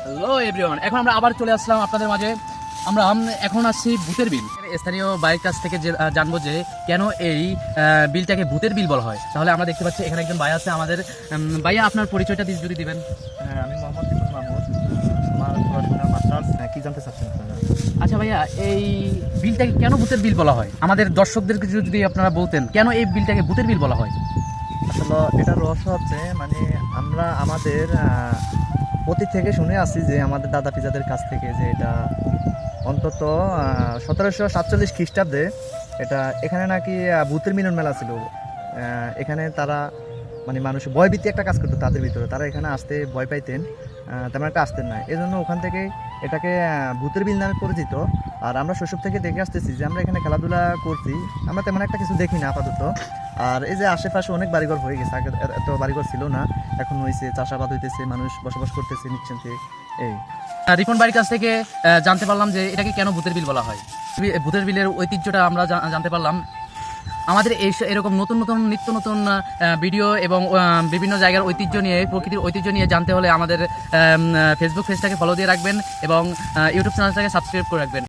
Hello everyone, এখন আমরা আবার চলে আসলাম আপনাদের মাঝে। আমরা এখন আসছি ভূতের বিল। স্থানীয় ভাইয়ের কাছ থেকে জানবো যে কেন এই বিলটাকে ভূতের বিল বলা হয়। তাহলে আমরা দেখতে পাচ্ছি এখানে একজন ভাই আছে আমাদের। ভাইয়া, আপনার পরিচয়টা যদি দিবেন। হ্যাঁ, আমি মোহাম্মদ বিপুল মাহমুদ। আমার পড়াশোনা মাস্টার্স। কি জানতে চাচ্ছেন আপনারা? আচ্ছা ভাইয়া, এই বিলটাকে কেন ভূতের বিল বলা হয়? আমাদের দর্শকদেরকে যদি আপনারা বলতেন কেন এই বিলটাকে ভূতের বিল বলা হয়। আসলে এটার রহস্য হচ্ছে আমরা আমাদের অতীত থেকে শুনে আসছি যে আমাদের দাদা পিতাদের কাছ থেকে যে এটা অন্তত 1747 খ্রিস্টাব্দে এটা এখানে নাকি ভূতের মিলন মেলা ছিল। এখানে তারা মানুষ ভয়ভীতি একটা কাজ করতো তাদের ভিতরে, তারা এখানে আসতে ভয় পাইতেন, তেমন একটা আসতেন না। এই জন্য ওখান থেকে এটাকে ভূতের বিল নামে পরিচিত। আর আমরা শৈশব থেকে দেখে আসতেছি যে আমরা এখানে খেলাধুলা করছি, আমরা তেমন একটা কিছু দেখি না আপাতত। আর এই যে আশেপাশে অনেক বাড়িঘর হয়ে গেছে, আগে এত বাড়িঘর ছিল না, এখন হয়েছে, চাষাবাদ হইতেছে, মানুষ বসবাস করতেছে নিশ্চিন্তে। এই রিপন ভাইয়ের কাছ থেকে জানতে পারলাম যে এটাকে কেন ভূতের বিল বলা হয়। ভূতের বিলের ঐতিহ্যটা আমরা জানতে পারলাম। আমাদের এরকম নতুন নতুন নিত্য নতুন ভিডিও এবং বিভিন্ন জায়গার ঐতিহ্য নিয়ে, প্রকৃতির ঐতিহ্য নিয়ে জানতে হলে আমাদের ফেসবুক পেজটাকে ফলো দিয়ে রাখবেন এবং ইউটিউব চ্যানেলটাকে সাবস্ক্রাইব করে রাখবেন।